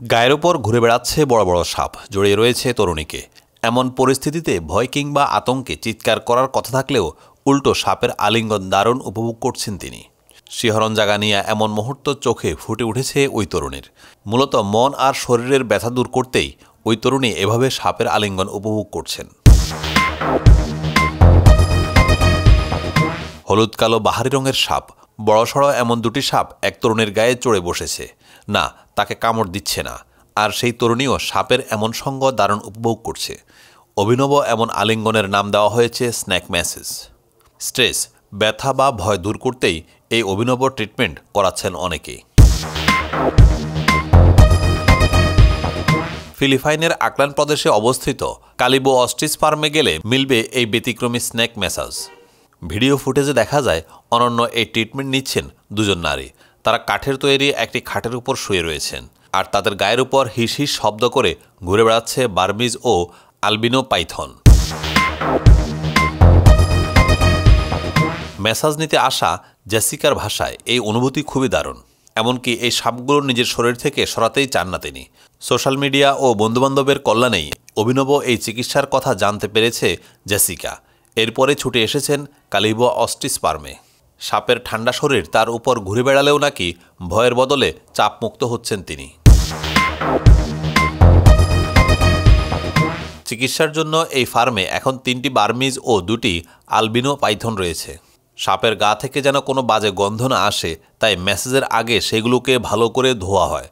গায়ের ওপর ঘুরে বেড়াচ্ছে বড় বড় সাপ, জড়িয়ে রয়েছে তরুণীকে। এমন পরিস্থিতিতে ভয় কিংবা আতঙ্কে চিৎকার করার কথা থাকলেও উল্টো সাপের আলিঙ্গন দারুণ উপভোগ করছেন তিনি। শিহরণ জাগা নিয়ে এমন মুহূর্ত চোখে ফুটে উঠেছে ওই তরুণীর। মূলত মন আর শরীরের ব্যথা দূর করতেই ওই তরুণী এভাবে সাপের আলিঙ্গন উপভোগ করছেন। হলুদ কালো বাহারি রঙের সাপ, বড়সড় এমন দুটি সাপ এক তরুণীর গায়ে চড়ে বসেছে। না, তাকে কামড় দিচ্ছে না, আর সেই তরুণীও সাপের এমন সঙ্গ দারুণ উপভোগ করছে। অভিনব এমন আলিঙ্গনের নাম দেওয়া হয়েছে স্ন্যাক ম্যাসেজ। স্ট্রেস, ব্যথা বা ভয় দূর করতেই এই অভিনব ট্রিটমেন্ট করাচ্ছেন অনেকেই। ফিলিপাইনের আকলান প্রদেশে অবস্থিত কালিবো অস্ট্রিচ ফার্মে গেলে মিলবে এই ব্যতিক্রমী স্ন্যাক ম্যাসাজ। ভিডিও ফুটেজে দেখা যায় অনন্য এই ট্রিটমেন্ট নিচ্ছেন দুজন নারী। তারা কাঠের তৈরি একটি খাটের উপর শুয়ে রয়েছেন, আর তাদের গায়ের উপর হিস হিস শব্দ করে ঘুরে বেড়াচ্ছে বার্মিজ ও আলবিনো পাইথন। ম্যাসাজ নিতে আসা জেসিকার ভাষায় এই অনুভূতি খুবই দারুণ। এমনকি এই সাপগুলো নিজের শরীর থেকে সরাতেই চান না তিনি। সোশ্যাল মিডিয়া ও বন্ধুবান্ধবের কল্যাণেই অভিনব এই চিকিৎসার কথা জানতে পেরেছে জেসিকা। এরপরে ছুটে এসেছেন কালিবো অস্ট্রিচ ফার্মে। সাপের ঠান্ডা শরীর তার উপর ঘুরে বেড়ালেও নাকি ভয়ের বদলে চাপমুক্ত হচ্ছেন তিনি। চিকিৎসার জন্য এই ফার্মে এখন 3টি বার্মিজ ও 2টি আলবিনো পাইথন রয়েছে। সাপের গা থেকে যেন কোনো বাজে গন্ধ না আসে, তাই ম্যাসেজের আগে সেগুলোকে ভালো করে ধোয়া হয়।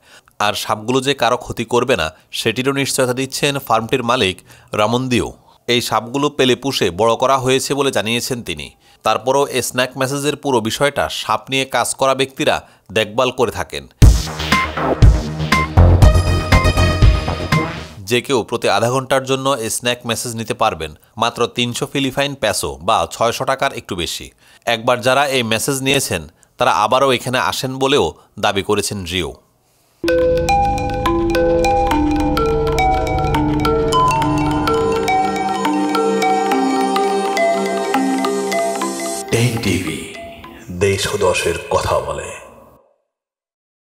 আর সাপগুলো যে কারো ক্ষতি করবে না সেটিরও নিশ্চয়তা দিচ্ছেন ফার্মটির মালিক রামন্দিও। এই সাপগুলো পেলে পুষে বড় করা হয়েছে বলে জানিয়েছেন তিনি। তারপরও এই স্ন্যাক ম্যাসেজের পুরো বিষয়টা সাপ নিয়ে কাজ করা ব্যক্তিরা দেখভাল করে থাকেন। যে কেউ প্রতি আধা ঘন্টার জন্য এই স্ন্যাক ম্যাসেজ নিতে পারবেন মাত্র 300 ফিলিপাইন পেসো বা 600 টাকার একটু বেশি। একবার যারা এই মেসেজ নিয়েছেন তারা আবারও এখানে আসেন বলেও দাবি করেছেন রিও। এই টিভি দেশ ও দশের কথা বলে।